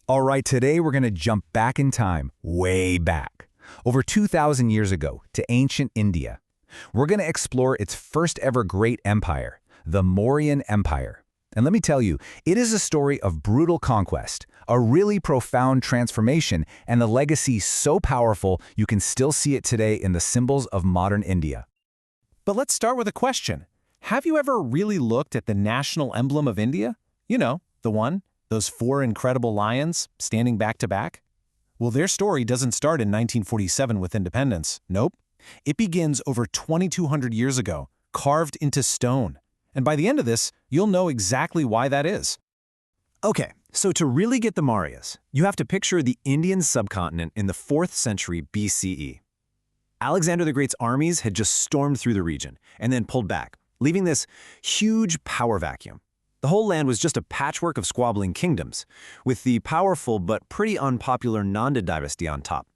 All right, today we're going to jump back in time, way back, over 2,000 years ago to ancient India. We're going to explore its first ever great empire, the Mauryan Empire. And let me tell you, it is a story of brutal conquest, a really profound transformation, and the legacy so powerful you can still see it today in the symbols of modern India. But let's start with a question. Have you ever really looked at the national emblem of India? You know, the one, those four incredible lions standing back to back? Well, their story doesn't start in 1947 with independence. Nope. It begins over 2,200 years ago, carved into stone. And by the end of this, you'll know exactly why that is. Okay, so to really get the Mauryas, you have to picture the Indian subcontinent in the 4th century BCE. Alexander the Great's armies had just stormed through the region and then pulled back, leaving this huge power vacuum. The whole land was just a patchwork of squabbling kingdoms, with the powerful but pretty unpopular Nanda dynasty on top.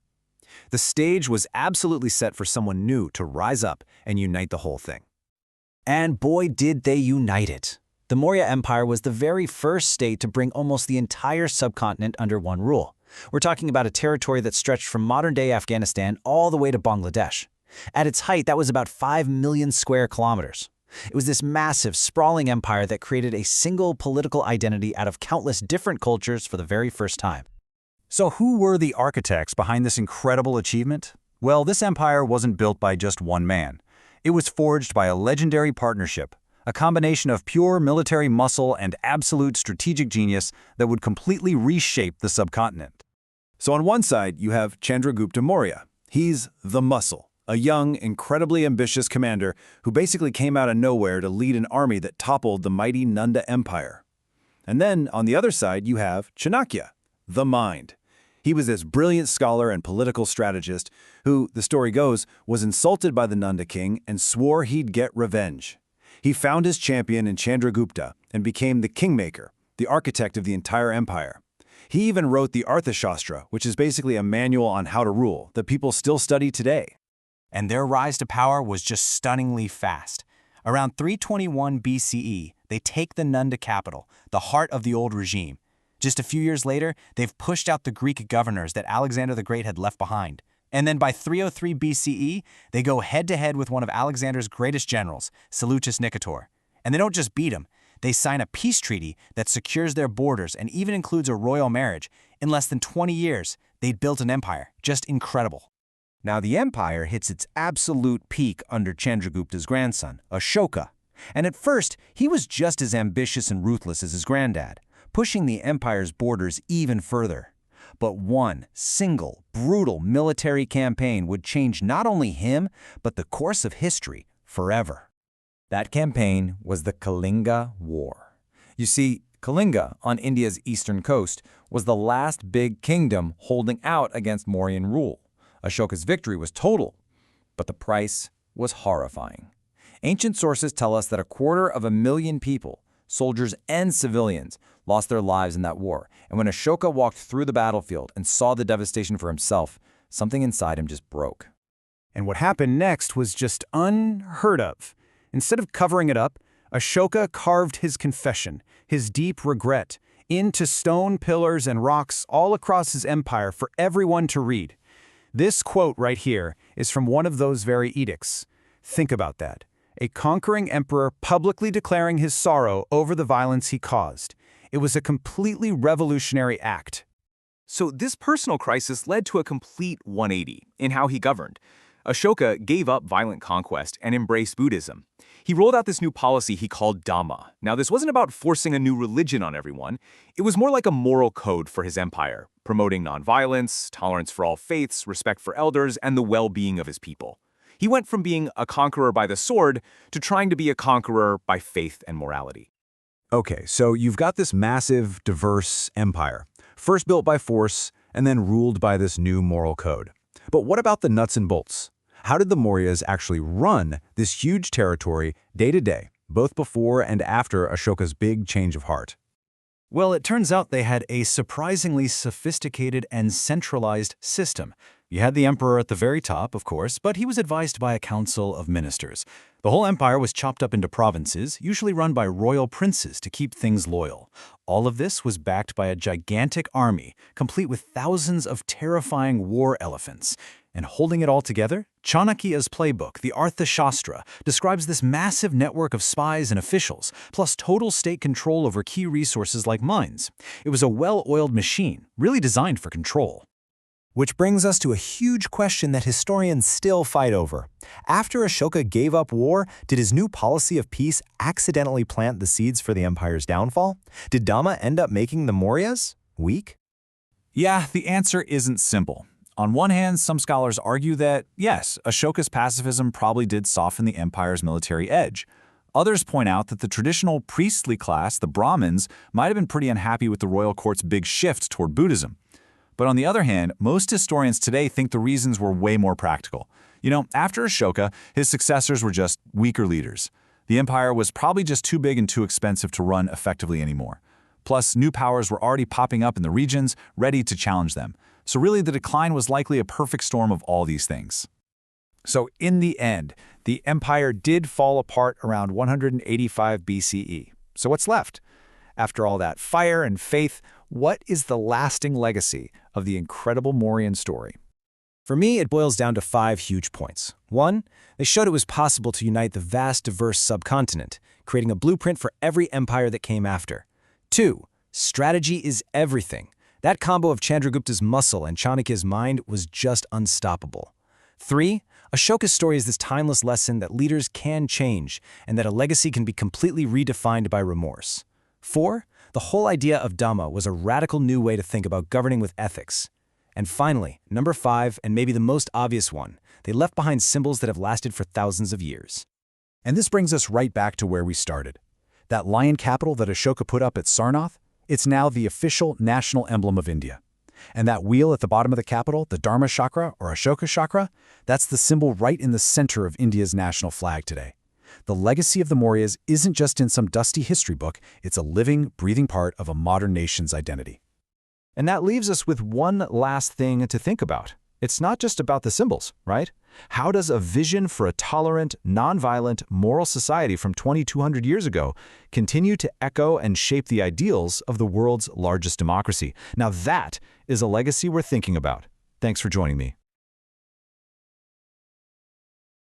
The stage was absolutely set for someone new to rise up and unite the whole thing. And boy, did they unite it. The Maurya Empire was the very first state to bring almost the entire subcontinent under one rule. We're talking about a territory that stretched from modern-day Afghanistan all the way to Bangladesh. At its height, that was about 5 million square kilometers. It was this massive, sprawling empire that created a single political identity out of countless different cultures for the very first time. So who were the architects behind this incredible achievement? Well, this empire wasn't built by just one man. It was forged by a legendary partnership, a combination of pure military muscle and absolute strategic genius that would completely reshape the subcontinent. So on one side, you have Chandragupta Maurya. He's the muscle, a young, incredibly ambitious commander who basically came out of nowhere to lead an army that toppled the mighty Nanda Empire. And then, on the other side, you have Chanakya, the mind. He was this brilliant scholar and political strategist who, the story goes, was insulted by the Nanda king and swore he'd get revenge. He found his champion in Chandragupta and became the kingmaker, the architect of the entire empire. He even wrote the Arthashastra, which is basically a manual on how to rule that people still study today. And their rise to power was just stunningly fast. Around 321 BCE, they take the Nanda capital, the heart of the old regime. Just a few years later, they've pushed out the Greek governors that Alexander the Great had left behind. And then by 303 BCE, they go head-to-head with one of Alexander's greatest generals, Seleucus Nicator. And they don't just beat him, they sign a peace treaty that secures their borders and even includes a royal marriage. In less than 20 years, they'd built an empire. Just incredible. Now the empire hits its absolute peak under Chandragupta's grandson, Ashoka. And at first, he was just as ambitious and ruthless as his granddad, pushing the empire's borders even further. But one single, brutal military campaign would change not only him, but the course of history forever. That campaign was the Kalinga War. You see, Kalinga, on India's eastern coast, was the last big kingdom holding out against Mauryan rule. Ashoka's victory was total, but the price was horrifying. Ancient sources tell us that 250,000 people, soldiers and civilians, lost their lives in that war. And when Ashoka walked through the battlefield and saw the devastation for himself, something inside him just broke. And what happened next was just unheard of. Instead of covering it up, Ashoka carved his confession, his deep regret, into stone pillars and rocks all across his empire for everyone to read. This quote right here is from one of those very edicts. Think about that. A conquering emperor publicly declaring his sorrow over the violence he caused. It was a completely revolutionary act. So this personal crisis led to a complete 180 in how he governed. Ashoka gave up violent conquest and embraced Buddhism. He rolled out this new policy he called Dhamma. Now, this wasn't about forcing a new religion on everyone. It was more like a moral code for his empire, promoting nonviolence, tolerance for all faiths, respect for elders, and the well-being of his people. He went from being a conqueror by the sword to trying to be a conqueror by faith and morality. Okay, so you've got this massive, diverse empire, first built by force and then ruled by this new moral code. But what about the nuts and bolts? How did the Mauryas actually run this huge territory day to day, both before and after Ashoka's big change of heart? Well, it turns out they had a surprisingly sophisticated and centralized system. You had the emperor at the very top, of course, but he was advised by a council of ministers. The whole empire was chopped up into provinces, usually run by royal princes to keep things loyal. All of this was backed by a gigantic army, complete with thousands of terrifying war elephants. And holding it all together, Chanakya's playbook, the Arthashastra, describes this massive network of spies and officials, plus total state control over key resources like mines. It was a well-oiled machine, really designed for control. Which brings us to a huge question that historians still fight over. After Ashoka gave up war, did his new policy of peace accidentally plant the seeds for the empire's downfall? Did Dhamma end up making the Mauryas weak? Yeah, the answer isn't simple. On one hand, some scholars argue that, yes, Ashoka's pacifism probably did soften the empire's military edge. Others point out that the traditional priestly class, the Brahmins, might have been pretty unhappy with the royal court's big shift toward Buddhism. But on the other hand, most historians today think the reasons were way more practical. After Ashoka, his successors were just weaker leaders. The empire was probably just too big and too expensive to run effectively anymore. Plus, new powers were already popping up in the regions, ready to challenge them. So really, the decline was likely a perfect storm of all these things. So in the end, the empire did fall apart around 185 BCE. So what's left? After all that fire and faith, what is the lasting legacy of the incredible Mauryan story? For me, it boils down to 5 huge points. 1, they showed it was possible to unite the vast, diverse subcontinent, creating a blueprint for every empire that came after. 2, strategy is everything. That combo of Chandragupta's muscle and Chanakya's mind was just unstoppable. 3, Ashoka's story is this timeless lesson that leaders can change and that a legacy can be completely redefined by remorse. 4, the whole idea of Dhamma was a radical new way to think about governing with ethics. And finally, number 5, and maybe the most obvious one, they left behind symbols that have lasted for thousands of years. And this brings us right back to where we started. That lion capital that Ashoka put up at Sarnath, it's now the official national emblem of India. And that wheel at the bottom of the capital, the Dharma Chakra or Ashoka Chakra, that's the symbol right in the center of India's national flag today. The legacy of the Mauryas isn't just in some dusty history book, it's a living, breathing part of a modern nation's identity. And that leaves us with one last thing to think about. It's not just about the symbols, right? How does a vision for a tolerant, nonviolent, moral society from 2,200 years ago continue to echo and shape the ideals of the world's largest democracy? Now that is a legacy we're thinking about. Thanks for joining me.